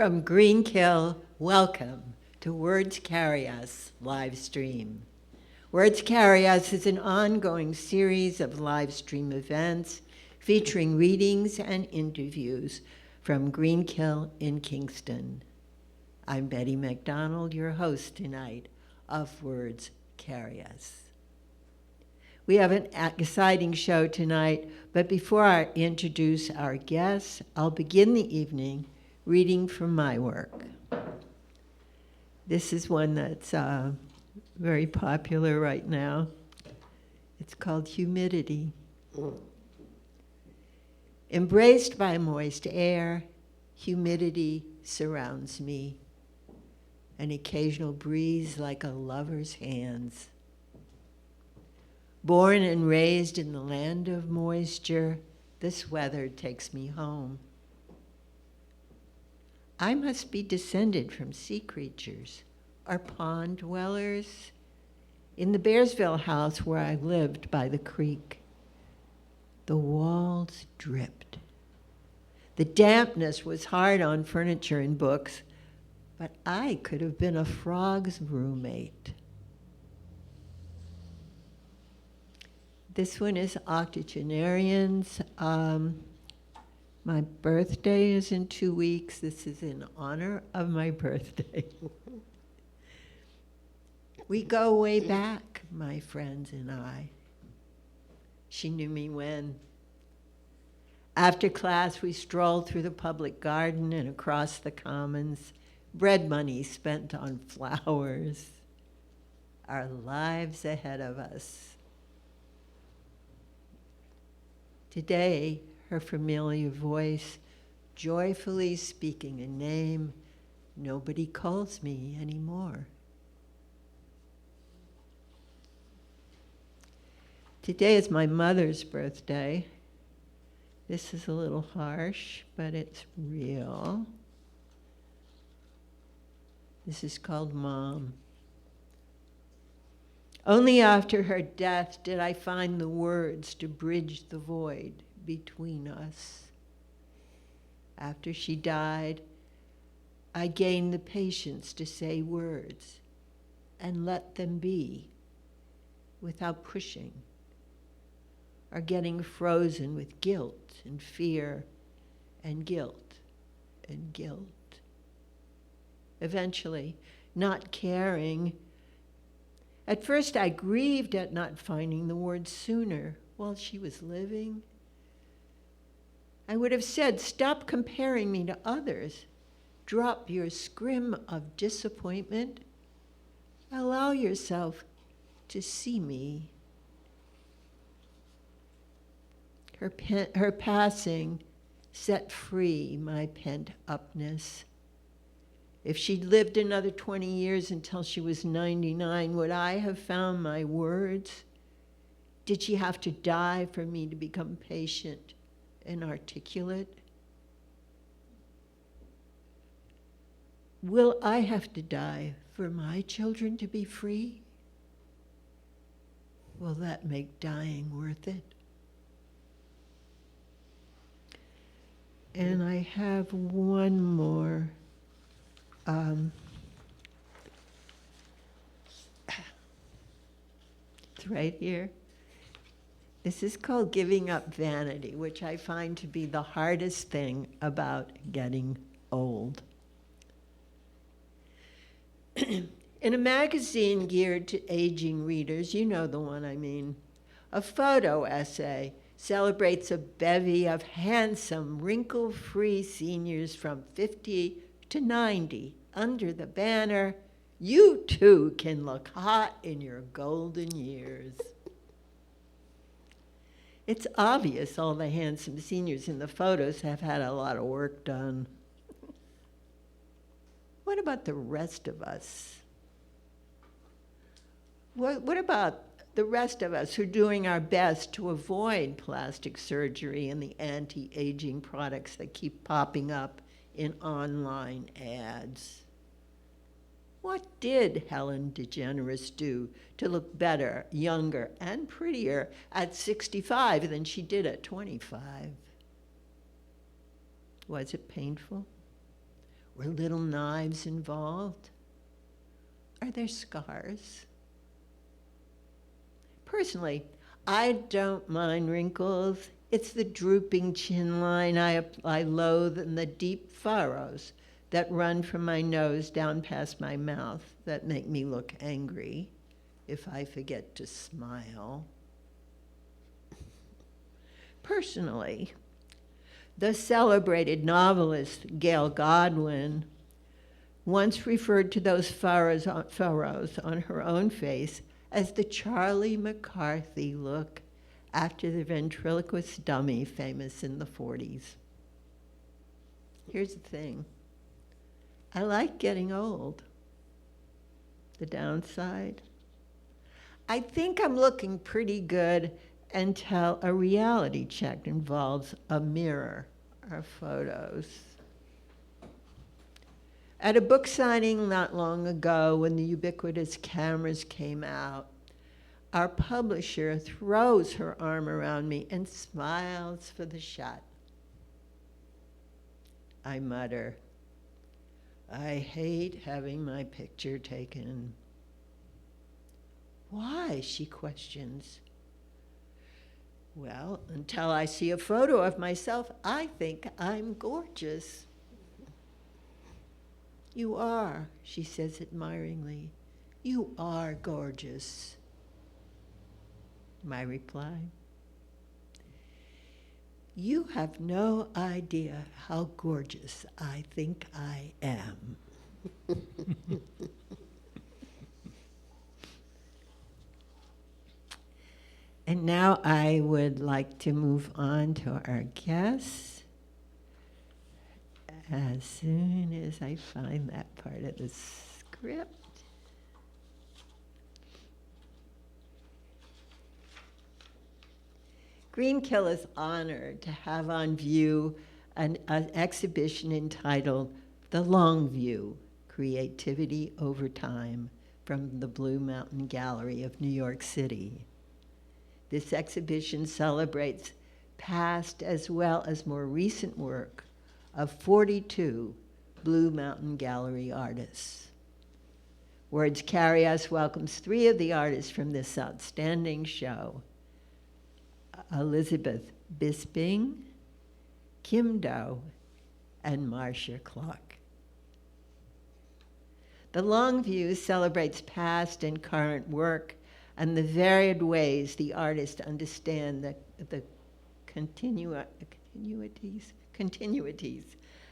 From Greenkill, welcome to Words Carry Us live stream. Words Carry Us is an ongoing series of live stream events featuring readings and interviews from Greenkill in Kingston. I'm Betty MacDonald, your host tonight of Words Carry Us. We have an exciting show tonight, but before I introduce our guests, I'll begin the evening reading from my work. This is one that's very popular right now. It's called Humidity. Embraced by moist air, humidity surrounds me. An occasional breeze like a lover's hands. Born and raised in the land of moisture, this weather takes me home. I must be descended from sea creatures or pond dwellers. In the Bearsville house where I lived by the creek, the walls dripped. The dampness was hard on furniture and books, but I could have been a frog's roommate. This one is octogenarians. My birthday is in 2 weeks. This is in honor of my birthday. We go way back, my friends and I. She knew me when. After class, we strolled through the public garden and across the commons, bread money spent on flowers, our lives ahead of us. Today, her familiar voice, joyfully speaking a name nobody calls me anymore. Today is my mother's birthday. This is a little harsh, but it's real. This is called Mom. Only after her death did I find the words to bridge the void between us. After she died, I gained the patience to say words and let them be without pushing or getting frozen with guilt and fear and guilt and guilt. Eventually, not caring. At first, I grieved at not finding the words sooner while she was living. I would have said, stop comparing me to others. Drop your scrim of disappointment. Allow yourself to see me. Her passing set free my pent-upness. If she'd lived another 20 years until she was 99, would I have found my words? Did she have to die for me to become patient and articulate? Will I have to die for my children to be free? Will that make dying worth it? And I have one more. It's right here. This is called Giving Up Vanity, which I find to be the hardest thing about getting old. In a magazine geared to aging readers, you know the one I mean, a photo essay celebrates a bevy of handsome, wrinkle-free seniors from 50 to 90 under the banner, "You too can look hot in your golden years." It's obvious all the handsome seniors in the photos have had a lot of work done. What about the rest of us? What about the rest of us who are doing our best to avoid plastic surgery and the anti-aging products that keep popping up in online ads? What did Helen DeGeneres do to look better, younger, and prettier at 65 than she did at 25? Was it painful? Were little knives involved? Are there scars? Personally, I don't mind wrinkles. It's the drooping chin line I loathe and the deep furrows that run from my nose down past my mouth that make me look angry if I forget to smile. Personally, the celebrated novelist Gail Godwin once referred to those furrows on her own face as the Charlie McCarthy look after the ventriloquist dummy famous in the 40s. Here's the thing. I like getting old. The downside? I think I'm looking pretty good until a reality check involves a mirror or photos. At a book signing not long ago, when the ubiquitous cameras came out, our publisher throws her arm around me and smiles for the shot. I mutter, I hate having my picture taken. Why? She questions. Well, until I see a photo of myself, I think I'm gorgeous. You are, she says admiringly. You are gorgeous. My reply, you have no idea how gorgeous I think I am. And now I would like to move on to our guests as soon as I find that part of the script. Greenkill is honored to have on view an exhibition entitled The Long View, Creativity Over Time, from the Blue Mountain Gallery of New York City. This exhibition celebrates past as well as more recent work of 42 Blue Mountain Gallery artists. Words Carry Us welcomes 3 of the artists from this outstanding show: Elizabeth Bisping, Kim Do, and Marcia Clark. The Long View celebrates past and current work and the varied ways the artists understand the continuities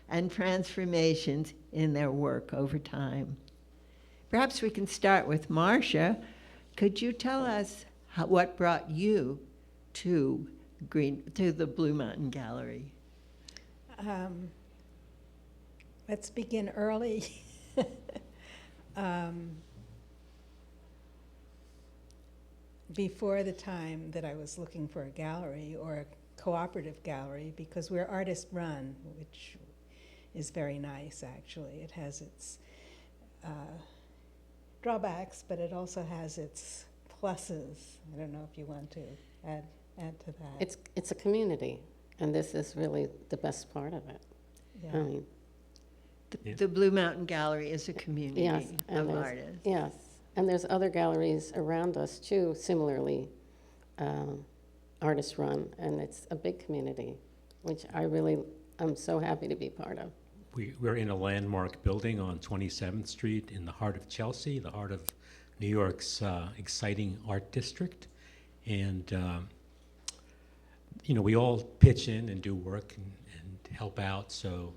and transformations in their work over time. Perhaps we can start with Marcia. Could you tell us what brought you to the Blue Mountain Gallery? Let's begin early. Before the time that I was looking for a gallery or a cooperative gallery, because we're artist run, which is very nice actually. It has its drawbacks, but it also has its pluses. I don't know if you want to add to that. It's a community, and this is really the best part of it. Yeah. I mean, The Blue Mountain Gallery is a community yes, and of artists. Yes, and there's other galleries around us too, similarly artist run, and it's a big community, which I'm so happy to be part of. We're in a landmark building on 27th Street in the heart of Chelsea, the heart of New York's exciting art district. And, we all pitch in and do work and help out. So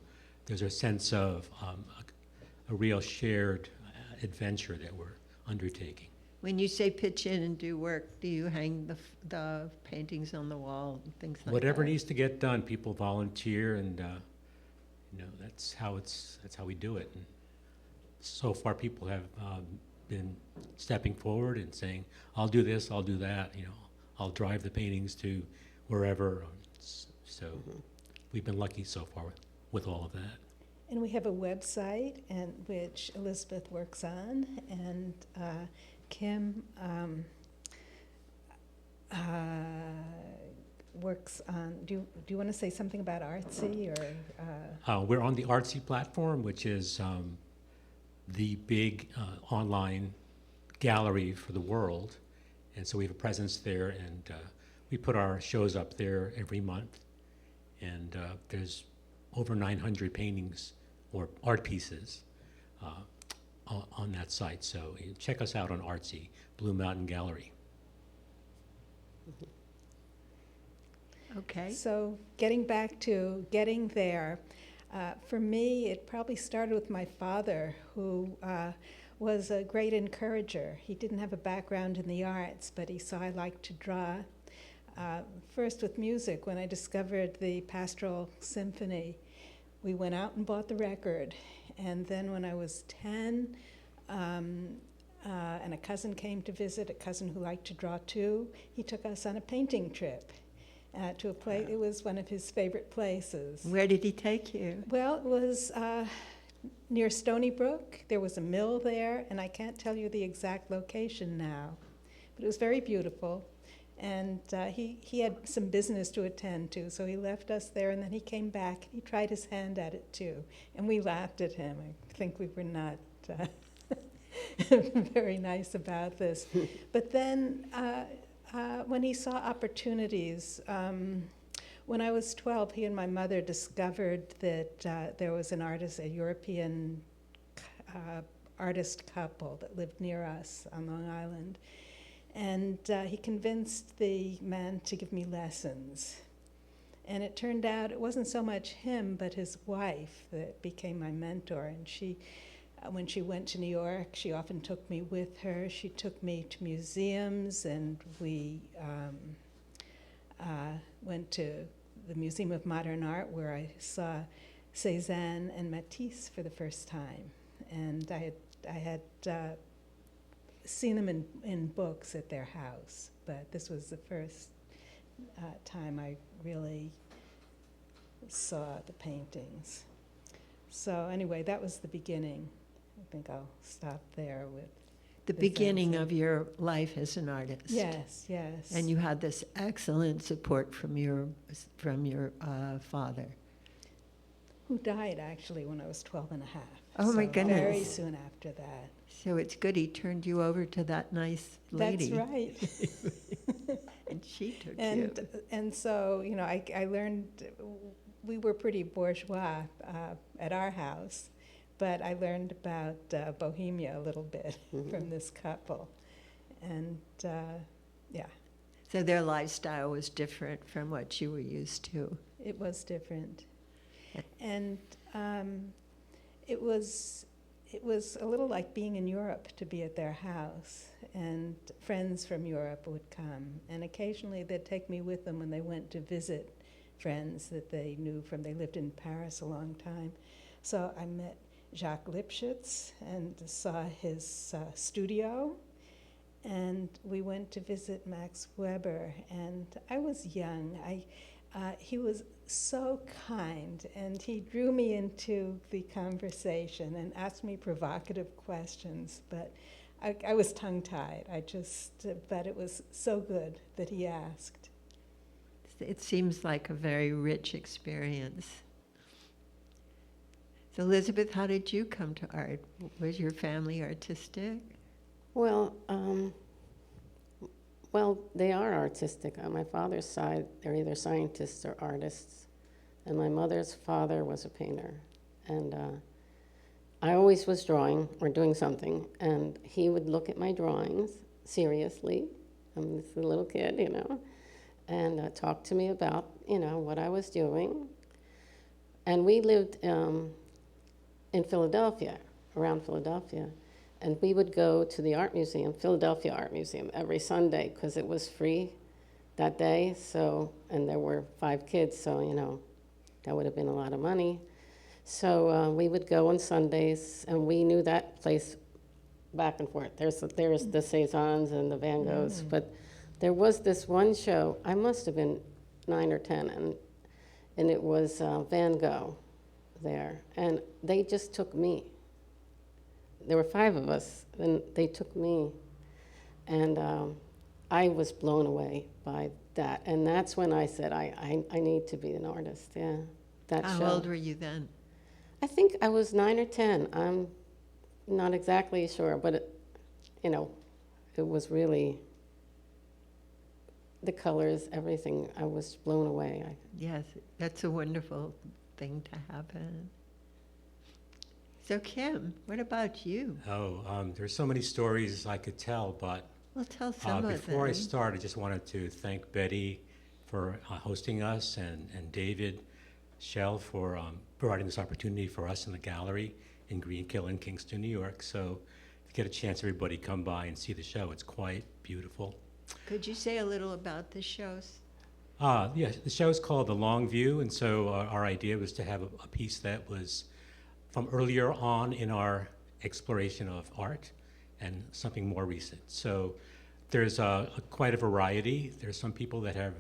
there's a sense of a real shared adventure that we're undertaking. When you say pitch in and do work, do you hang the paintings on the wall and things like Whatever that? needs to get done, people volunteer, and that's how we do it. And so far, people have been stepping forward and saying, "I'll do this, I'll do that." I'll drive the paintings to wherever. So we've been lucky so far with all of that. And we have a website which Elizabeth works on, and Kim works on, do you want to say something about Artsy or? We're on the Artsy platform, which is the big online gallery for the world. And so we have a presence there, and we put our shows up there every month. And there's over 900 paintings or art pieces on that site. So check us out on Artsy, Blue Mountain Gallery. Okay. So getting back to getting there, for me, it probably started with my father, who was a great encourager. He didn't have a background in the arts, but he saw I liked to draw. First with music, when I discovered the Pastoral Symphony, we went out and bought the record. And then when I was 10, and a cousin came to visit, a cousin who liked to draw too, he took us on a painting trip to a place. It was one of his favorite places. Where did he take you? Well, it was near Stony Brook. There was a mill there, and I can't tell you the exact location now, but it was very beautiful. And he had some business to attend to, so he left us there, and then he came back, and he tried his hand at it too. And we laughed at him. I think we were not very nice about this. But then when he saw opportunities, when I was 12, he and my mother discovered that there was an artist, a European artist couple that lived near us on Long Island. And he convinced the man to give me lessons. And it turned out it wasn't so much him, but his wife that became my mentor. And she, when she went to New York, she often took me with her. She took me to museums, and we went to the Museum of Modern Art, where I saw Cézanne and Matisse for the first time. And I had seen them in books at their house, but this was the first time I really saw the paintings. So anyway, that was the beginning. I think I'll stop there with The this beginning answer. of your life as an artist. Yes, yes. And you had this excellent support from your father. Who died actually when I was 12 and a half. Oh, my So goodness. Very soon after that. So it's good he turned you over to that nice lady. That's right. And she took you. And so, you know, I learned, we were pretty bourgeois at our house, but I learned about Bohemia a little bit from this couple. And yeah, So their lifestyle was different from what you were used to. it was different. And it was a little like being in Europe to be at their house, and friends from Europe would come, and occasionally they'd take me with them when they went to visit friends that they knew from, they lived in Paris a long time. So I met Jacques Lipschitz and saw his studio, and we went to visit Max Weber, and I was young. He was so kind, and he drew me into the conversation and asked me provocative questions, but I was tongue-tied. But it was so good that he asked. It seems like a very rich experience. So Elizabeth, how did you come to art? Was your family artistic? Well, they are artistic. On my father's side, they're either scientists or artists. And my mother's father was a painter. And I always was drawing or doing something. And he would look at my drawings seriously. I'm this little kid, you know, and talk to me about, you know, what I was doing. And we lived in Philadelphia, around Philadelphia. And we would go to the art museum, Philadelphia Art Museum, every Sunday because it was free that day. So, and there were 5 kids, so, you know, that would have been a lot of money. So we would go on Sundays, and we knew that place back and forth. There's the Cézannes and the Van Goghs, but there was this one show, I must have been 9 or 10, and it was Van Gogh there. And they just took me. There were 5 of us, and they took me. And I was blown away by that. And that's when I said, I need to be an artist, yeah. That How show. old were you then? I think I was 9 or 10. I'm not exactly sure, but it was really the colors, everything. I was blown away. Yes, that's a wonderful thing to happen. So Kim, what about you? There's so many stories I could tell, but Well, tell some of them. before I start, I just wanted to thank Betty for hosting us and David Shell for providing this opportunity for us in the gallery in Greenkill in Kingston, New York. So if you get a chance, everybody come by and see the show. It's quite beautiful. Could you say a little about the shows? Yes, the show is called The Long View, and so our idea was to have a piece that was from earlier on in our exploration of art and something more recent. So there's quite a variety. There's some people that have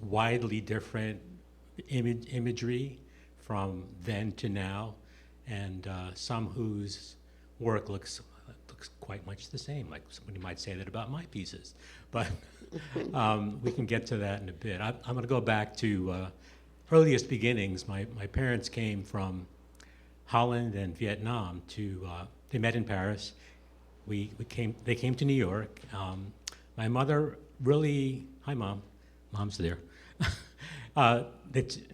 widely different imagery from then to now, and some whose work looks quite much the same, like somebody might say that about my pieces. But we can get to that in a bit. I'm going to go back to earliest beginnings. My parents came from Holland and Vietnam they met in Paris. They came to New York. My mother really, hi Mom, Mom's there.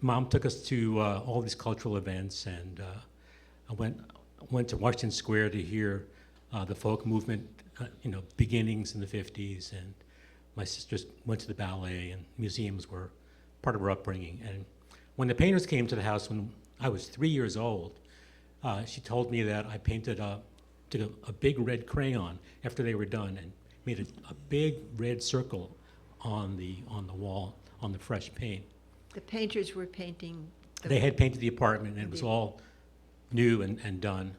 Mom took us to all these cultural events, and I went to Washington Square to hear the folk movement, beginnings in the 50s, and my sisters went to the ballet, and museums were part of her upbringing. And when the painters came to the house when I was 3 years old, she told me that I took a big red crayon after they were done and made a big red circle on the wall, on the fresh paint. The painters were painting. They had painted the apartment, and it was all new and done.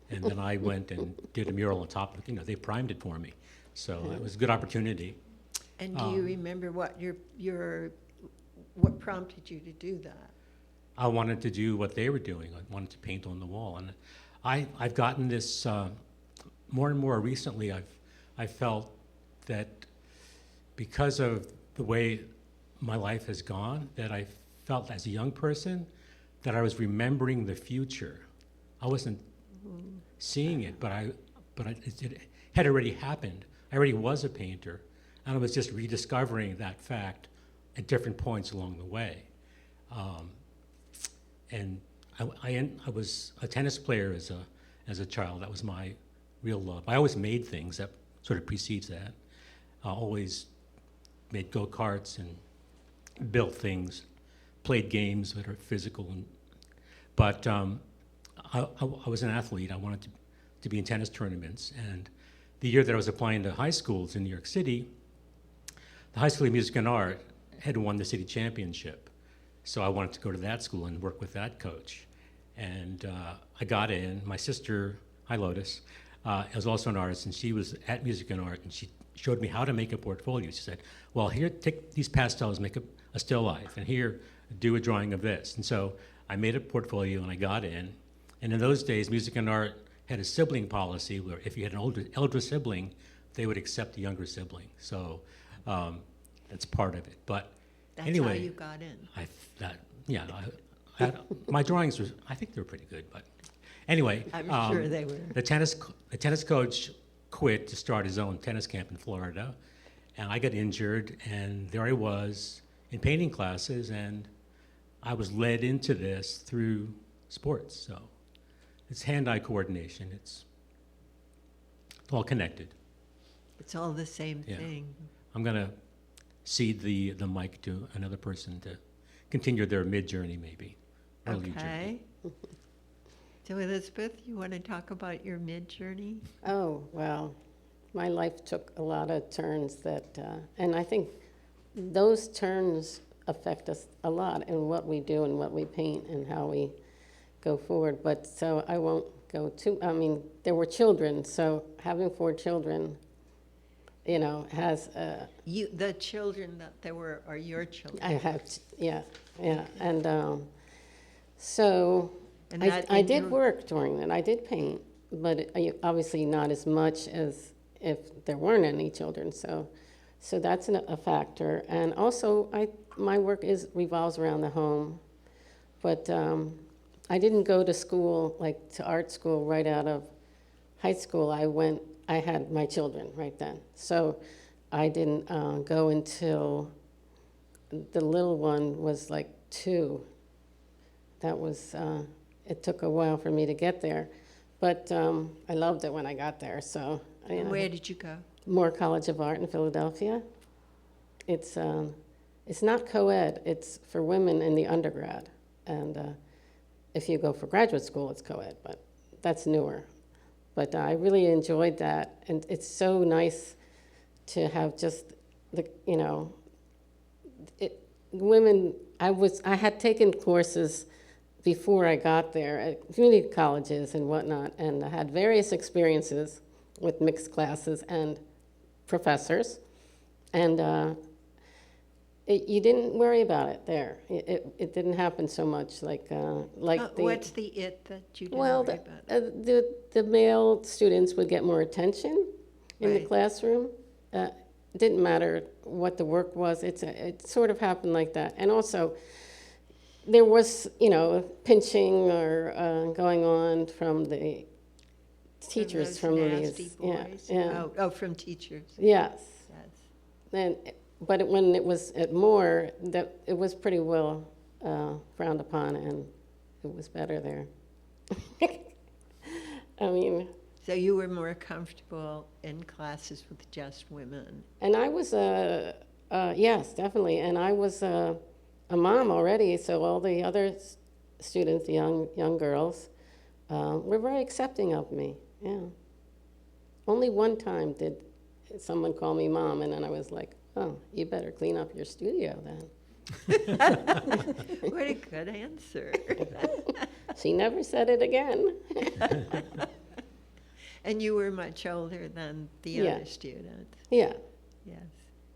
And then I went and did a mural on top of it. They primed it for me. So it was a good opportunity. And do you remember what what prompted you to do that? I wanted to do what they were doing. I wanted to paint on the wall. And I've gotten this more and more recently. I've felt that because of the way my life has gone, that I felt as a young person that I was remembering the future. I wasn't seeing it, but it had already happened. I already was a painter, and I was just rediscovering that fact at different points along the way. And I was a tennis player as a child. That was my real love. I always made things. That sort of precedes that. I always made go-karts and built things, played games that are physical. But I was an athlete. I wanted to be in tennis tournaments. And the year that I was applying to high schools in New York City, the High School of Music and Art had won the city championship. So I wanted to go to that school and work with that coach. And I got in. My sister, hi Lotus, was also an artist, and she was at Music and Art, and she showed me how to make a portfolio. She said, well, here, take these pastels, make a still life, and here, do a drawing of this. And so I made a portfolio, and I got in. And in those days, Music and Art had a sibling policy where if you had an elder sibling, they would accept a younger sibling. So that's part of it. But That's anyway, how you got in. My drawings were, I think they were pretty good, but anyway. I'm sure they were. The tennis coach quit to start his own tennis camp in Florida, and I got injured, and there I was in painting classes, and I was led into this through sports. So it's hand-eye coordination. It's all connected. It's all the same Yeah. thing. I'm gonna cede the mic to another person to continue their mid-journey, maybe. Early journey. Okay. So Elizabeth, you want to talk about your mid-journey? Oh, well, my life took a lot of turns and I think those turns affect us a lot in what we do and what we paint and how we go forward. But so I won't go there were children, so having 4 children, has The children that there were are your children. I have, yeah. And so And I that did inter- work during that. I did paint, but obviously not as much as if there weren't any children. So that's a factor. And also, my work revolves around the home. But I didn't go to school, like to art school, right out of high school. I had my children right then. So I didn't go until the little one was like 2. That was, it took a while for me to get there. But I loved it when I got there. So And where did you go? Moore College of Art in Philadelphia. It's not co-ed. It's for women in the undergrad. And if you go for graduate school, it's co-ed, but that's newer. But I really enjoyed that. And it's so nice to have just women. I had taken courses before I got there at community colleges and whatnot, and I had various experiences with mixed classes and professors, and you didn't worry about it there. It didn't happen so much What's the it that you didn't well, worry about? the male students would get more attention in the Right. classroom. It didn't matter what the work was. It sort of happened like that. And also, there was, pinching or going on from the teachers From from those nasty these. boys? Yeah. Oh, from teachers. Yes. Yes. But when it was at Moore, it was pretty well frowned upon, and it was better there. I mean, So you were more comfortable in classes with just women. and I was yes, definitely, and I was a mom already, so all the other students, the young girls, were very accepting of me. Yeah. Only one time did someone call me mom, and then I was like, oh, you better clean up your studio then. What a good answer. She never said it again. And you were much older than the Yeah. other students. Yeah, Yes,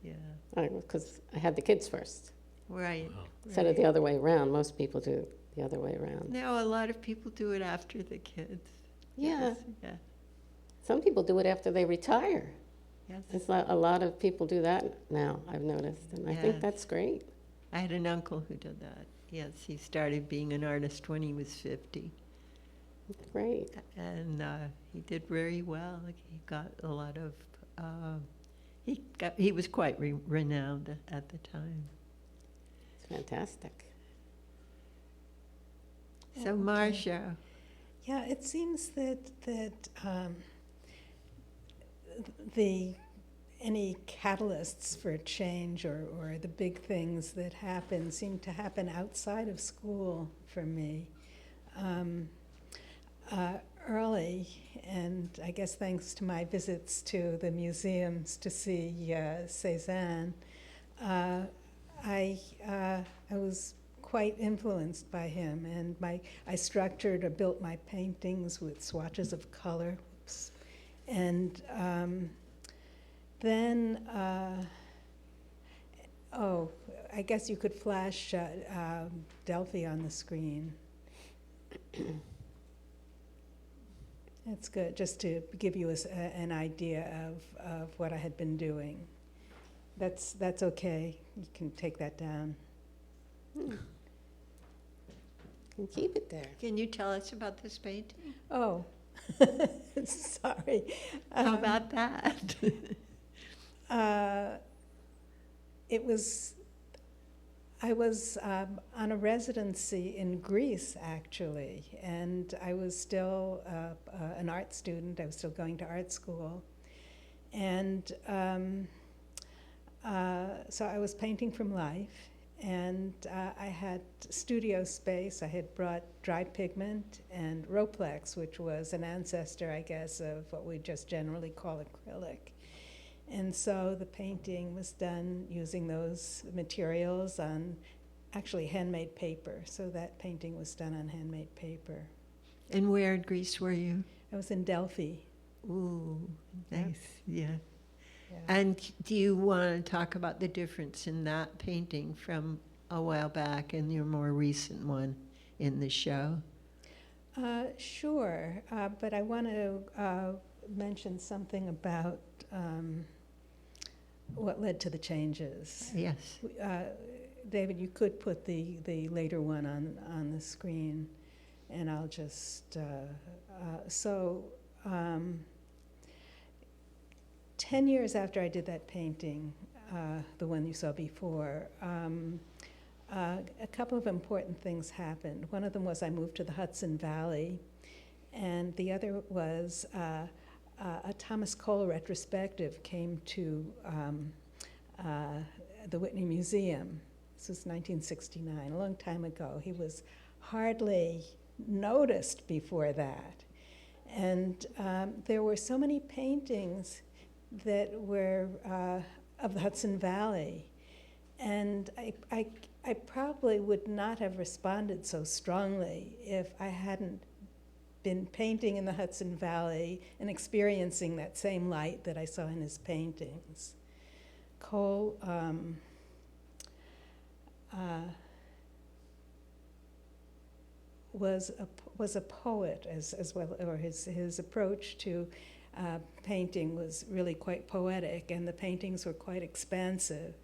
yeah. because I had the kids first. Right. Wow. Instead of the other way around. Most people do the other way around. No, a lot of people do it after the kids. Yeah, Yes, yeah. some people do it after they retire. Yes. It's not, a lot of people do that now, I've noticed, and I think Yes. that's great. I had an uncle who did that. Yes, he started being an artist when he was 50. Great. And he did very well. He got a lot of, he was quite renowned at the time. It's fantastic. So Marcia, Yeah, it seems that any catalysts for change or the big things that happen seem to happen outside of school for me. Early, and I guess thanks to my visits to the museums to see Cézanne, I was quite influenced by him, and I structured or built my paintings with swatches of color. Oops. And then, I guess you could flash Delphi on the screen. That's good, just to give you an idea of what I had been doing. That's okay. You can take that down. Can keep it there. can you tell us about this painting? Oh, sorry. How about that? I was on a residency in Greece, actually, and I was still an art student. I was still going to art school. And so I was painting from life, and I had studio space. I had brought dry pigment and Roplex, which was an ancestor, I guess, of what we just generally call acrylic. And so the painting was done using those materials on actually handmade paper. So that painting was done on handmade paper. And where in Greece were you? I was in Delphi. Ooh, nice, yeah. Yeah. And do you want to talk about the difference in that painting from a while back and your more recent one in the show? Sure, but I want to mention something about what led to the changes. Yes. David, you could put the later one on the screen, and I'll just, 10 years after I did that painting, the one you saw before, a couple of important things happened. One of them was I moved to the Hudson Valley, and the other was a Thomas Cole retrospective came to the Whitney Museum. This was 1969, a long time ago. He was hardly noticed before that. And there were so many paintings that were of the Hudson Valley. And I probably would not have responded so strongly if I hadn't been painting in the Hudson Valley and experiencing that same light that I saw in his paintings. Cole was a poet as well, or his approach to painting was really quite poetic, and the paintings were quite expansive.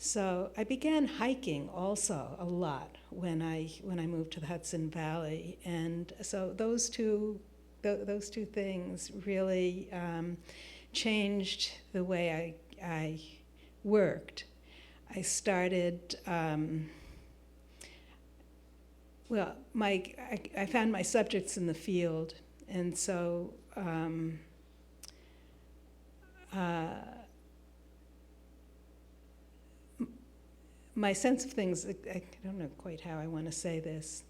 So I began hiking also a lot when I moved to the Hudson Valley, and so those two things really changed the way I worked. I started. I found my subjects in the field, and so. My sense of things, I don't know quite how I want to say this.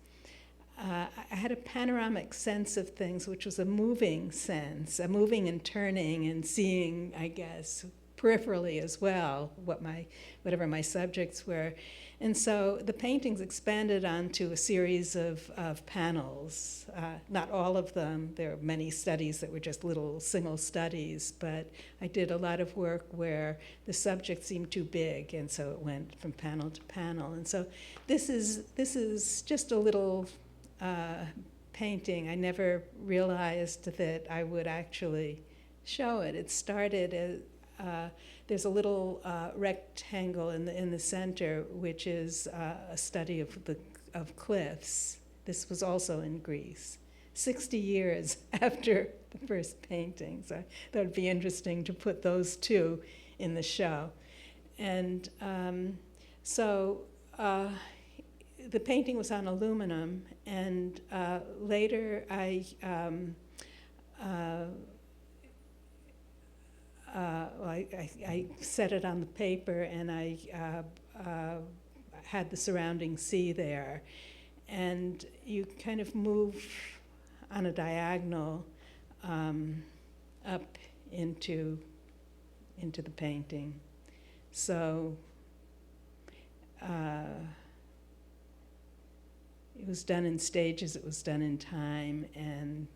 I had a panoramic sense of things, which was a moving sense, a moving and turning and seeing, I guess, peripherally as well, whatever my subjects were. And so the paintings expanded onto a series of panels. Not all of them. There are many studies that were just little single studies, but I did a lot of work where the subject seemed too big, and so it went from panel to panel. And so this is just a little painting. I never realized that I would actually show it. It started as there's a little rectangle in the center, which is a study of cliffs. This was also in Greece, 60 years after the first painting. So I thought it'd be interesting to put those two in the show. And the painting was on aluminum, and later I set it on the paper, and I had the surrounding sea there. And you kind of move on a diagonal up into the painting. So it was done in stages, it was done in time, and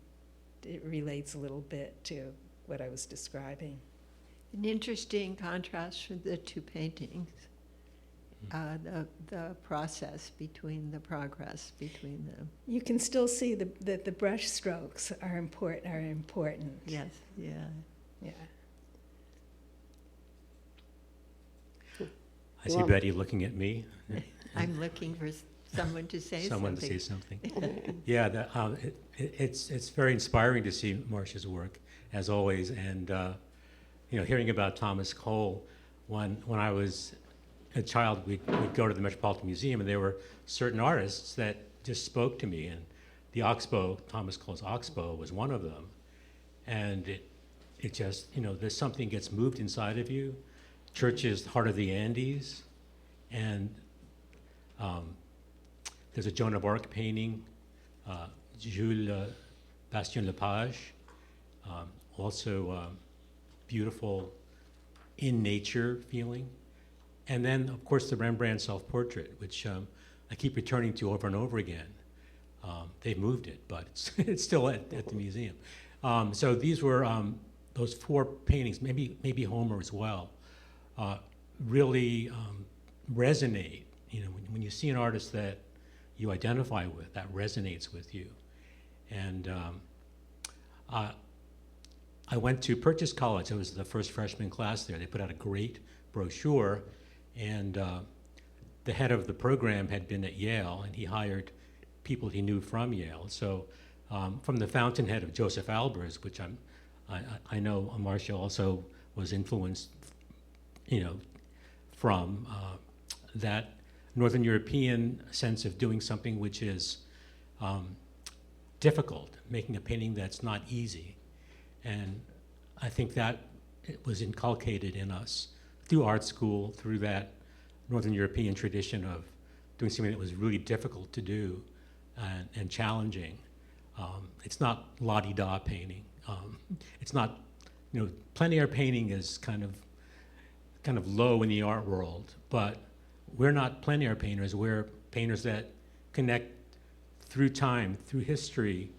it relates a little bit to what I was describing. An interesting contrast for the two paintings, the process between the progress between them. You can still see that the brush strokes are important. Yes, yeah. Yeah. I see Betty looking at me. I'm looking for someone to say Someone something. to say something. Yeah, it's very inspiring to see Marcia's work, as always, and hearing about Thomas Cole. When I was a child, we'd go to the Metropolitan Museum, and there were certain artists that just spoke to me, and the Oxbow, Thomas Cole's Oxbow, was one of them. And it just, there's something gets moved inside of you. Church's Heart of the Andes, and there's a Joan of Arc painting, Jules Bastien-Lepage, also beautiful in nature feeling. And then, of course, the Rembrandt self-portrait, which I keep returning to over and over again. They've moved it, but it's still at the museum. So these were those four paintings, maybe Homer as well, really resonate. When you see an artist that you identify with, that resonates with you. And I I went to Purchase College. I was the first freshman class there. They put out a great brochure, and the head of the program had been at Yale, and he hired people he knew from Yale. So from the fountainhead of Joseph Albers, which I know Marcia also was influenced, from that Northern European sense of doing something which is difficult, making a painting that's not easy. And I think that it was inculcated in us through art school, through that Northern European tradition of doing something that was really difficult to do and challenging. It's not la-di-da painting. It's not, plein air painting is kind of low in the art world, but we're not plein air painters. We're painters that connect through time, through history,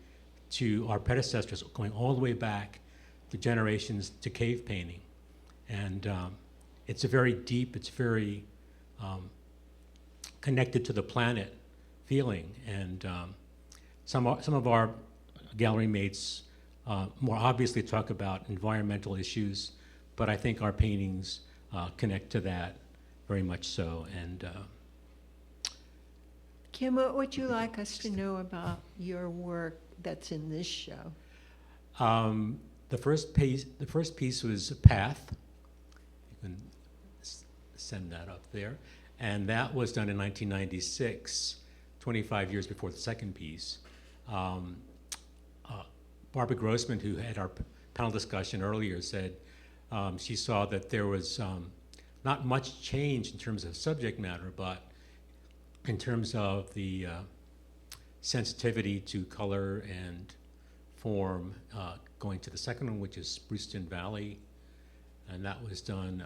to our predecessors, going all the way back to generations to cave painting. And it's a very deep, it's very connected to the planet feeling. And some of our gallery mates more obviously talk about environmental issues, but I think our paintings connect to that very much so. And Kim, what would you like us to know about your work that's in this show? The first piece was a path. You can send that up there. And that was done in 1996, 25 years before the second piece. Barbara Grossman, who had our panel discussion earlier, said she saw that there was not much change in terms of subject matter, but in terms of the sensitivity to color and form, going to the second one, which is Spruceton Valley, and that was done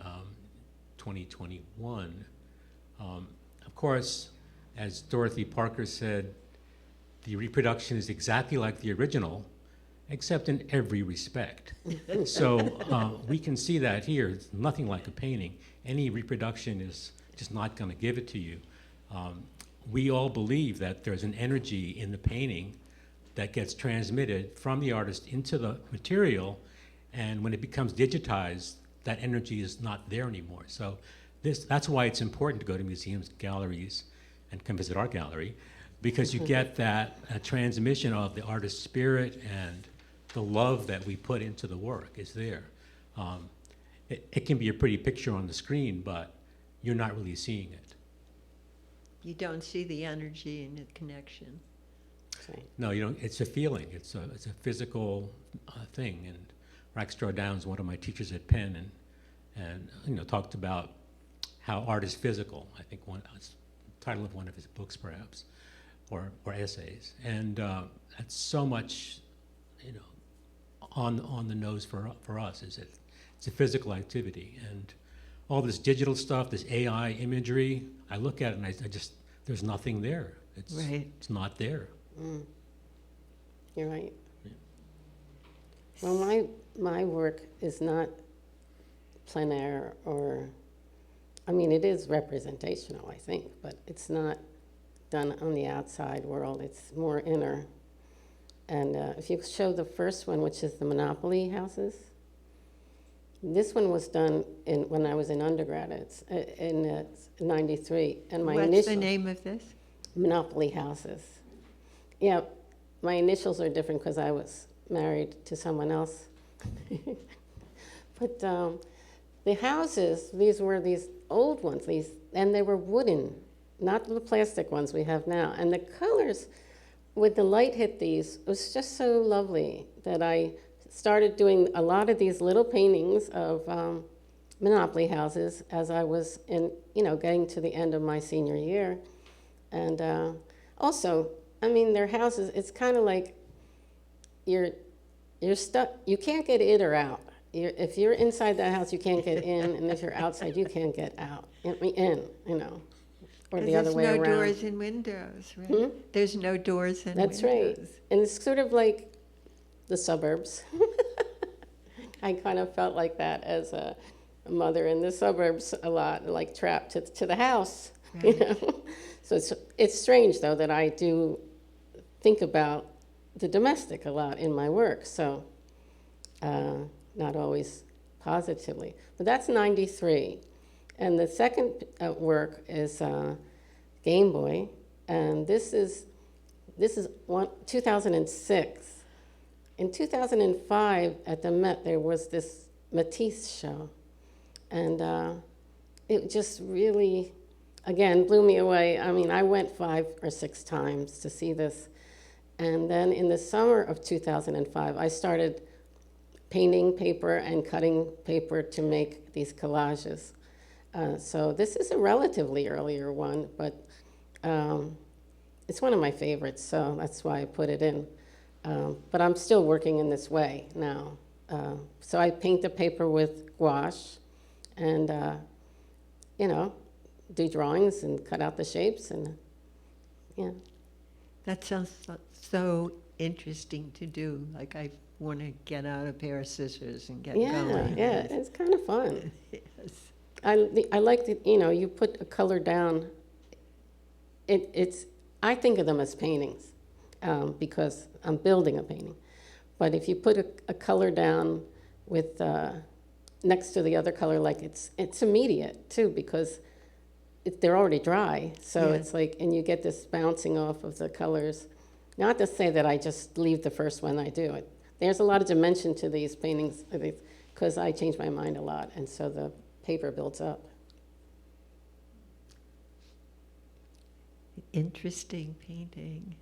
2021. Of course, as Dorothy Parker said, the reproduction is exactly like the original, except in every respect. So we can see that here. It's nothing like a painting. Any reproduction is just not going to give it to you. We all believe that there's an energy in the painting that gets transmitted from the artist into the material, and when it becomes digitized, that energy is not there anymore. So that's why it's important to go to museums, galleries, and come visit our gallery, because you get that transmission of the artist's spirit, and the love that we put into the work is there. It can be a pretty picture on the screen, but you're not really seeing it. You don't see the energy and the connection. No, you don't. It's a feeling. It's a physical thing. And Rackstraw Downs, one of my teachers at Penn, and talked about how art is physical. I think it's the title of one of his books, perhaps, or essays. And that's so much, on the nose for us. Is it's a physical activity, and all this digital stuff, this AI imagery. I look at it and I just there's nothing there. It's not there. Mm. You're right. Yeah. Well, my work is not plein air, it is representational, I think, but it's not done on the outside world. It's more inner. And if you show the first one, which is the Monopoly houses, this one was done when I was in undergrad. It's in 93. And What's the name of this? Monopoly houses. Yeah, my initials are different because I was married to someone else. But the houses, these were these old ones, and they were wooden, not the plastic ones we have now. And the colors, when the light hit these, it was just so lovely that I started doing a lot of these little paintings of Monopoly houses as I was getting to the end of my senior year. And also, their houses, it's kind of like you're stuck, you can't get in or out. If you're inside that house, you can't get in, and if you're outside, you can't get out, or the other way around. There's no doors and windows, right? There's no doors and windows. That's right. And it's sort of like the suburbs. I kind of felt like that as a mother in the suburbs a lot, like trapped to the house, right. So it's strange, though, that I do think about the domestic a lot in my work. So not always positively. But that's 93. And the second work is Game Boy, and this is 2006. In 2005 at the Met, there was this Matisse show, and it just really, again, blew me away. I mean, I went 5 or 6 times to see this. And then in the summer of 2005, I started painting paper and cutting paper to make these collages. So this is a relatively earlier one, but it's one of my favorites, so that's why I put it in. But I'm still working in this way now. So I paint the paper with gouache and, do drawings and cut out the shapes and, yeah. That sounds so interesting to do. Like I want to get out a pair of scissors and get going. Yeah, it's kind of fun. Yes. I like that, you put a color down. I think of them as paintings because I'm building a painting. But if you put a color down with next to the other color, like it's immediate too because they're already dry. So it's like, and you get this bouncing off of the colors. Not to say that I just leave the first one I do. There's a lot of dimension to these paintings because I change my mind a lot, and so the paper builds up. Interesting painting,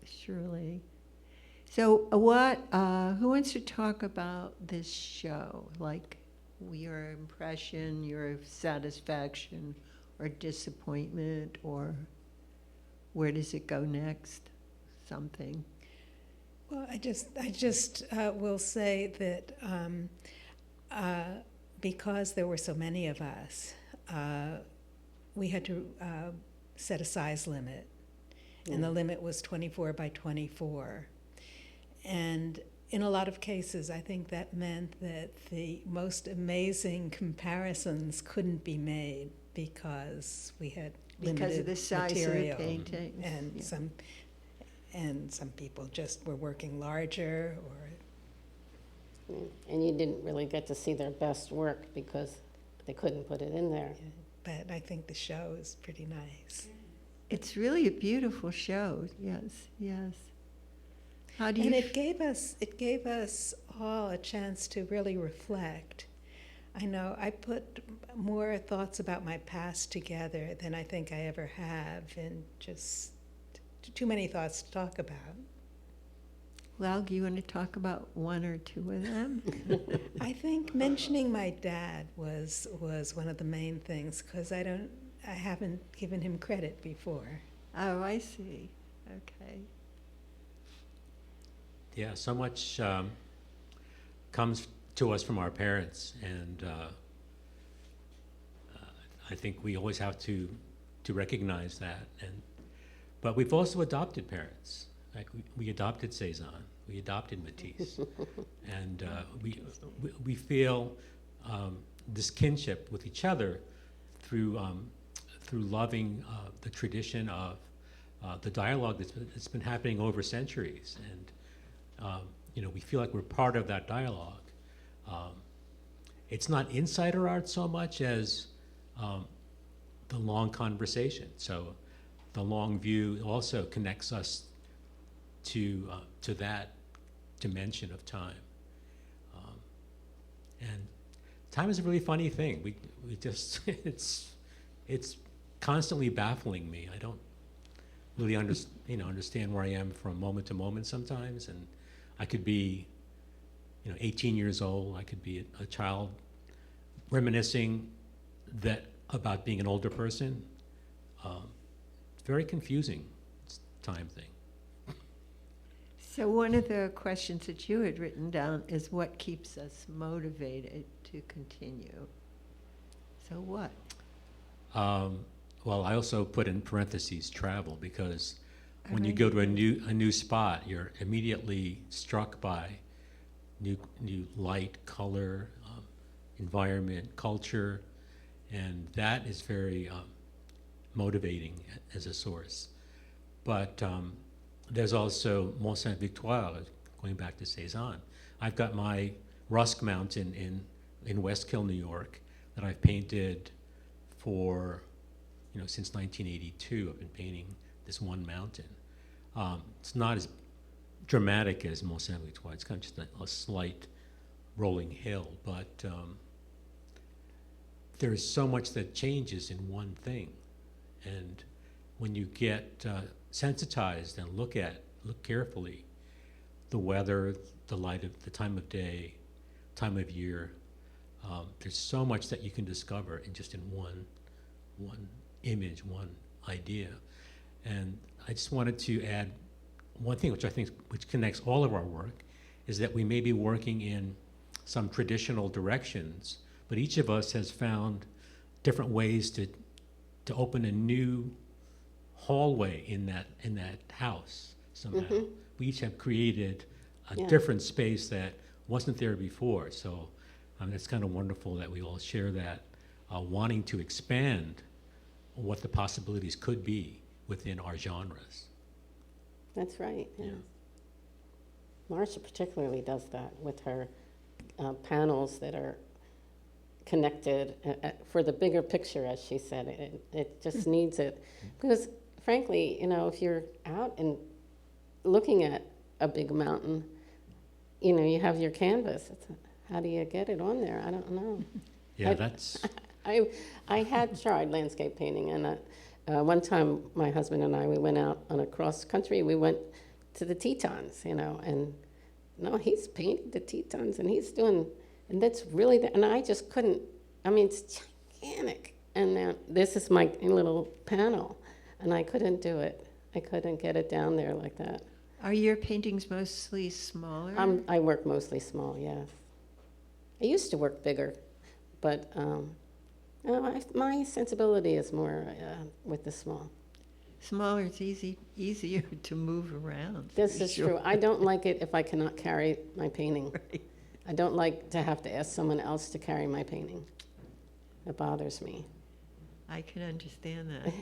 surely. So who wants to talk about this show? Like your impression, your satisfaction or disappointment, or where does it go next? Something. Well, I just will say that because there were so many of us, we had to set a size limit, and the limit was 24 by 24. And in a lot of cases, I think that meant that the most amazing comparisons couldn't be made because we had limited Because of the size material, of the painting. and some people just were working larger, or And you didn't really get to see their best work because they couldn't put it in there. but I think the show is pretty nice. It's really a beautiful show. Yes, yes. How do you? And it gave us all a chance to really reflect. I know I put more thoughts about my past together than I think I ever have, and just too many thoughts to talk about. Well, do you want to talk about one or two of them? I think mentioning my dad was one of the main things, because I haven't given him credit before. Oh, I see. Okay. Yeah, so much comes to us from our parents, and I think we always have to recognize that. But we've also adopted parents. Like we adopted Cezanne, we adopted Matisse, and we feel this kinship with each other through loving the tradition of the dialogue that's been happening over centuries, and we feel like we're part of that dialogue. It's not insider art so much as the long conversation. So the long view also connects us to that dimension of time. And time is a really funny thing. We just it's constantly baffling me. I don't really understand where I am from moment to moment sometimes, and I could be 18 years old. I could be a child reminiscing about being an older person. Very confusing time thing. So one of the questions that you had written down is what keeps us motivated to continue. So what? Well, I also put in parentheses travel, because when you go to a new spot, you're immediately struck by new light, color, environment, culture, and that is very motivating as a source. But there's also Mont Sainte-Victoire, going back to Cezanne. I've got my Rusk Mountain in Westkill, New York, that I've painted for, since 1982. I've been painting this one mountain. It's not as dramatic as Mont Saint Victoire. It's kind of just a slight rolling hill, but there's so much that changes in one thing. And when you get sensitized and look carefully, the weather, the light of the time of day, time of year, there's so much that you can discover in one image, one idea. And I just wanted to add one thing, which connects all of our work, is that we may be working in some traditional directions, but each of us has found different ways to open a new hallway in that house somehow. Mm-hmm. We each have created a Yeah. different space that wasn't there before. So it's kind of wonderful that we all share that, wanting to expand what the possibilities could be within our genres. That's right. Yeah. Yeah. Marcia particularly does that with her panels that are connected for the bigger picture, as she said. It just needs it. Because frankly, if you're out and looking at a big mountain, you have your canvas. How do you get it on there? I don't know. Yeah, that's... I had tried landscape painting, and one time my husband and I, we went out on a cross country. We went to the Tetons, and no, he's painted the Tetons, and he's doing, and that's really, and I just couldn't, it's gigantic. And now this is my little panel, and I couldn't do it. I couldn't get it down there like that. Are your paintings mostly smaller? I work mostly small, yes. I used to work bigger, but my sensibility is more with the small. Smaller is easier to move around. This for is sure. true. I don't like it if I cannot carry my painting. Right. I don't like to have to ask someone else to carry my painting. It bothers me. I can understand that.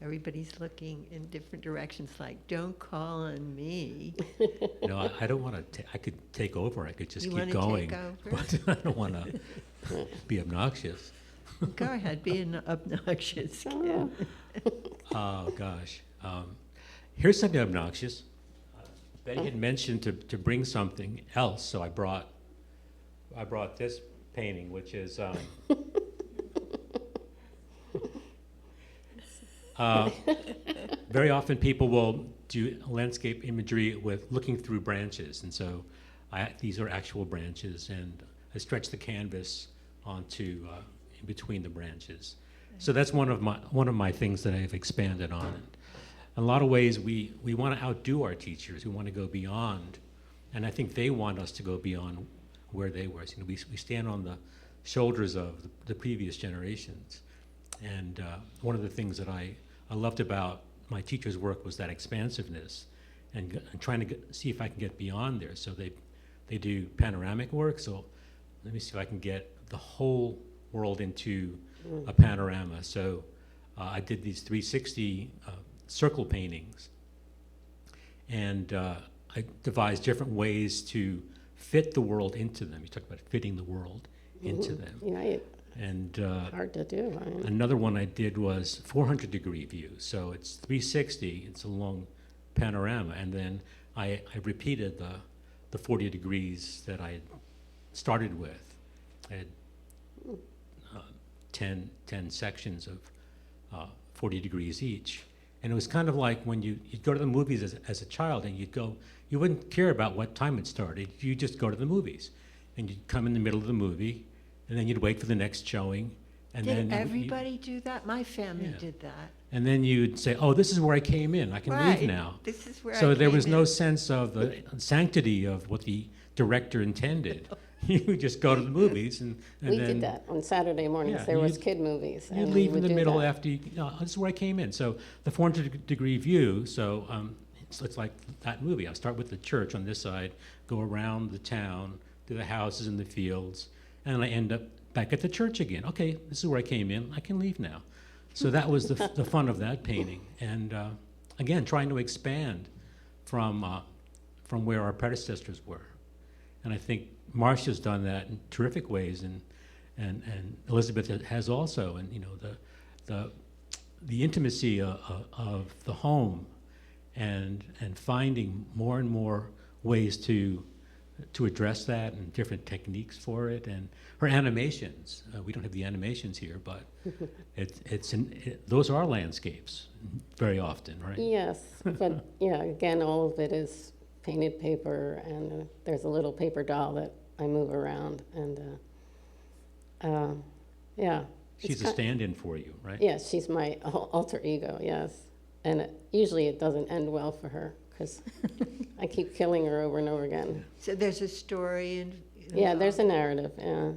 Everybody's looking in different directions, like, don't call on me. I don't want to. I could take over. I could just You keep wanna going. take over? But I don't want to be obnoxious. Go ahead, be obnoxious. Oh. Oh gosh. Here's something obnoxious. Betty had mentioned to bring something else, so I brought this painting, which is very often people will do landscape imagery with looking through branches, and so these are actual branches, and I stretch the canvas onto in between the branches. So that's one of my things that I've expanded on. In a lot of ways, we want to outdo our teachers. We want to go beyond, and I think they want us to go beyond where they were. We stand on the shoulders of the previous generations, and one of the things that I loved about my teachers' work was that expansiveness, and trying to see if I can get beyond there. So they do panoramic work. So let me see if I can get the whole world into a panorama. So I did these 360 circle paintings, and I devised different ways to fit the world into them. You talk about fitting the world into them. Yeah, And hard to do. another one I did was 400-degree view. So it's 360, it's a long panorama, and then I repeated the 40 degrees that I had started with. I had 10 sections of 40 degrees each. And it was kind of like when you'd go to the movies as a child, and you wouldn't care about what time it started. You'd just go to the movies, and you'd come in the middle of the movie, and then you'd wait for the next showing. And Did then everybody do that? My family Yeah. did that. And then you'd say, oh, this is where I came in. I can Right. leave now. This is where So I there was came no in. sense of the sanctity of what the director intended. You just go to the movies, and We then did that on Saturday mornings. Yeah, there was you'd- kid movies. you and leave we in the would do middle that. after this is where I came in. So the 400-degree view, so it's like that movie. I start with the church on this side, go around the town, to the houses and the fields, and I end up back at the church again. Okay, this is where I came in. I can leave now. So that was the fun of that painting. And again, trying to expand from where our predecessors were. And I think Marcia's done that in terrific ways, and Elizabeth has also. And you know, the intimacy of the home, and finding more and more ways to address that, and different techniques for it, and her animations. We don't have the animations here, but those are landscapes very often, right? Yes, but yeah, again, all of it is painted paper, and there's a little paper doll that I move around, and yeah. She's a stand-in for you, right? Yes, she's my alter ego, yes. And usually it doesn't end well for her, because I keep killing her over and over again. So there's a story and. Yeah, there's a narrative, yeah.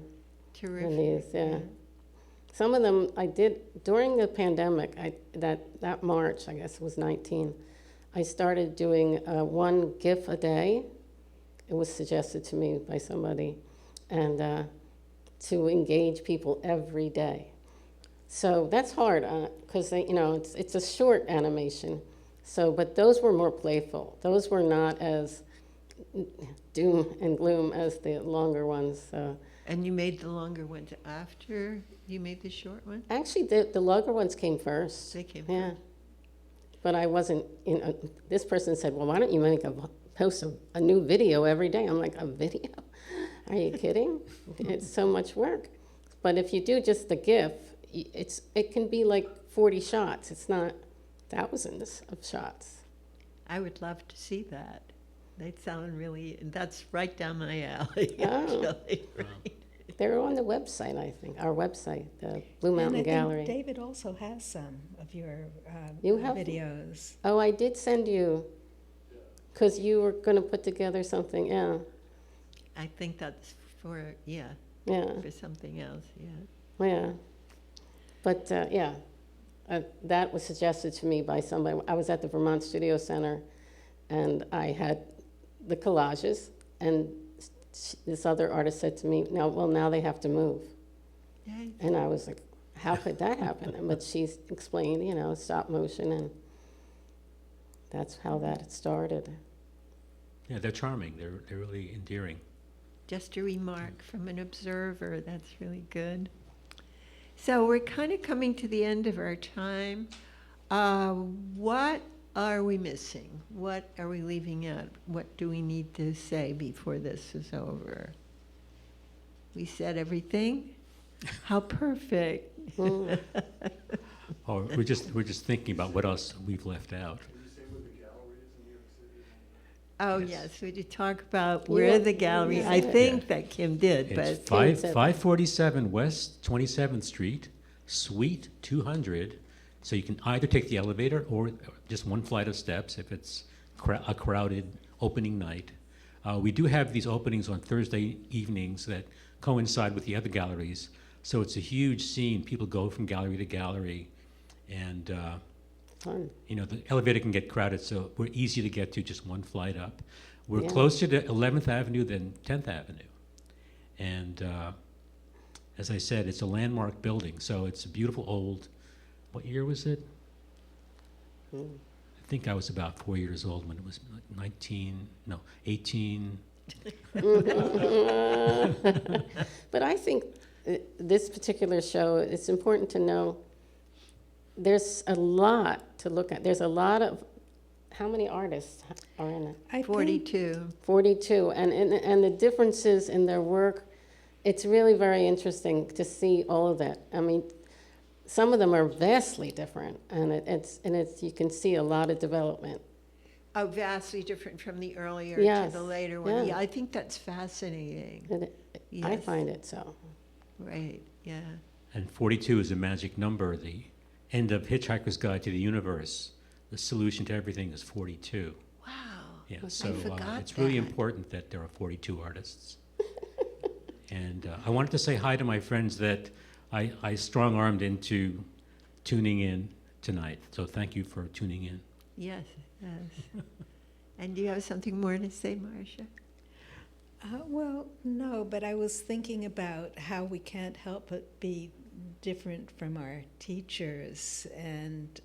Terrific. in these, yeah. Some of them I did during the pandemic. That March, I guess it was 19. I started doing one GIF a day. It was suggested to me by somebody, and to engage people every day. So that's hard because it's a short animation. So, but those were more playful. Those were not as doom and gloom as the longer ones. And you made the longer ones after you made the short one? Actually, the longer ones came first. They came Yeah. first. But I wasn't, this person said, well, why don't you post a new video every day? I'm like, a video? Are you kidding? It's so much work. But if you do just the GIF, it can be like 40 shots. It's not thousands of shots. I would love to see that. They sound really, that's right down my alley, Oh. actually, right? They're on the website, I think, our website, the Blue Mountain and I Gallery. think David also has some of your You have? videos. Oh, I did send you, because you were going to put together something, yeah. I think that's for, Yeah, for something else, yeah. yeah. But, yeah, that was suggested to me by somebody. I was at the Vermont Studio Center, and I had the collages, and this other artist said to me, now they have to move. Yeah, And I was like, how could that happen? But she's explained, stop motion, and that's how that started. Yeah, they're charming. They're really endearing. just a remark from an observer, that's really good. So we're kind of coming to the end of our time. What are we missing? What are we leaving out? What do we need to say before this is over? We said everything? How perfect. Mm. Or we're just thinking about what else we've left out. Oh, Yes. yes, we did talk about You where want- the gallery, you I said it. think that Kim did, It's but. 547 West 27th Street, Suite 200. So you can either take the elevator or just one flight of steps if it's a crowded opening night. We do have these openings on Thursday evenings that coincide with the other galleries. So it's a huge scene. People go from gallery to gallery, and Fun. the elevator can get crowded, so we're easy to get to, just one flight up. We're Yeah. closer to 11th Avenue than 10th Avenue. And as I said, it's a landmark building, so it's a beautiful old, what year was it? Mm. I think I was about 4 years old when it was 18. But I think this particular show, it's important to know there's a lot to look at. There's a lot of, how many artists are in it? I think 42. 42, and the differences in their work, it's really very interesting to see all of that. I mean, some of them are vastly different, and it's you can see a lot of development. Oh, vastly different from the earlier Yes, to the later one. yeah. Yeah, I think that's fascinating. And I Yes. find it so. Right, yeah. And 42 is a magic number, the end of Hitchhiker's Guide to the Universe. The solution to everything is 42. Wow. Yeah, I so forgot it's really that. important that there are 42 artists. And I wanted to say hi to my friends that I strong-armed into tuning in tonight. So thank you for tuning in. Yes, yes. And do you have something more to say, Marcia? Well, no, but I was thinking about how we can't help but be different from our teachers. And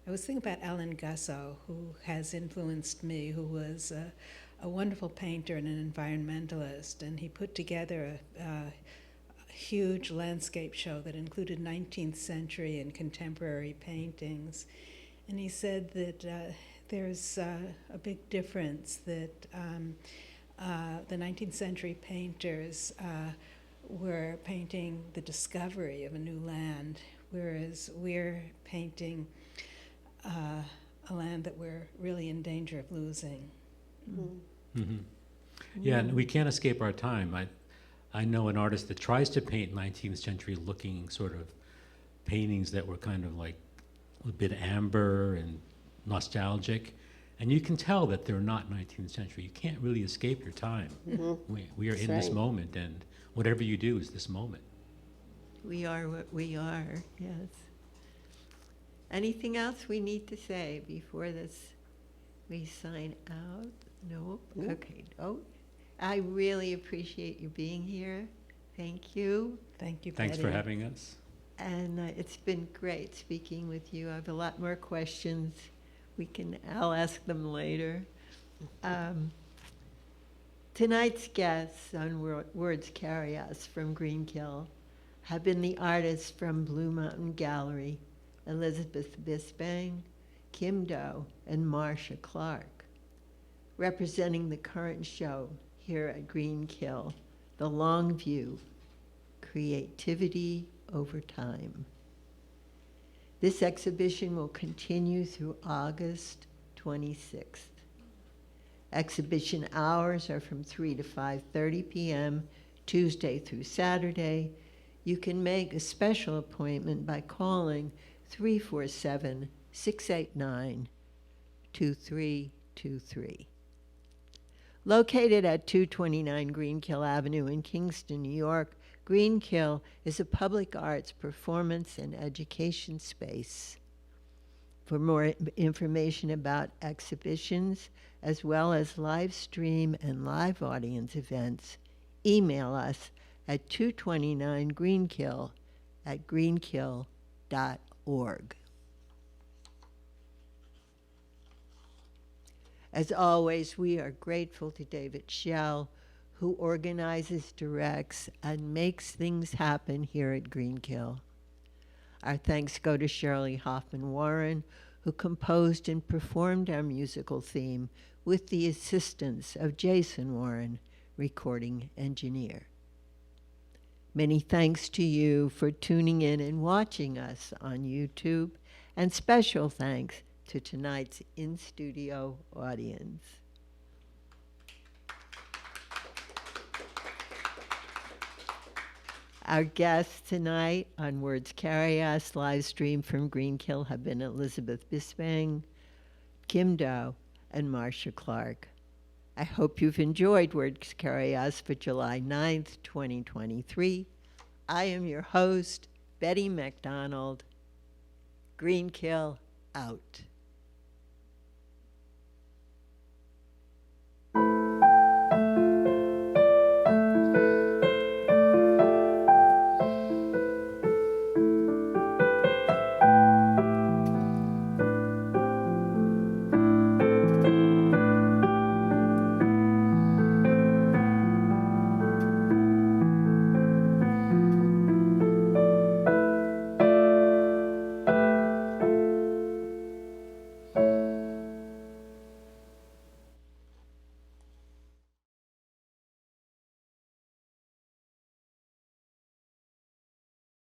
I was thinking about Alan Gusso, who has influenced me, who was a wonderful painter and an environmentalist, and he put together a huge landscape show that included 19th century and contemporary paintings. And he said that there's a big difference, that the 19th century painters were painting the discovery of a new land, whereas we're painting a land that we're really in danger of losing. Mm-hmm. Yeah, and we can't escape our time. I know an artist that tries to paint 19th century looking sort of paintings that were kind of like a bit amber and nostalgic, and you can tell that they're not 19th century. You can't really escape your time. We are That's in this right. moment, and whatever you do is this moment. We are what we are, yes. Anything else we need to say before we sign out? Nope. Nope. Okay. Oh, I really appreciate you being here. Thank you. Thank you, Thanks for Betty. having us. And it's been great speaking with you. I have a lot more questions. I'll ask them later. Tonight's guests on Words Carry Us from Greenkill have been the artists from Blue Mountain Gallery, Elizabeth Bisping, Kim Doe, and Marcia Clark. Representing the current show here at Greenkill, The Long View, Creativity Over Time. This exhibition will continue through August 26th. Exhibition hours are from 3 to 5:30 p.m., Tuesday through Saturday. You can make a special appointment by calling 347-689-2323. Located at 229 Greenkill Avenue in Kingston, New York, Greenkill is a public arts performance and education space. For more information about exhibitions, as well as live stream and live audience events, email us at 229greenkill@greenkill.org. As always, we are grateful to David Schell, who organizes, directs, and makes things happen here at Greenkill. Our thanks go to Shirley Hoffman-Warren, who composed and performed our musical theme with the assistance of Jason Warren, recording engineer. Many thanks to you for tuning in and watching us on YouTube, and special thanks to tonight's in-studio audience. Our guests tonight on Words Carry Us, live stream from Greenkill, have been Elizabeth Bisping, Kim Doe, and Marcia Clark. I hope you've enjoyed Words Carry Us for July 9th, 2023. I am your host, Betty MacDonald. Greenkill out.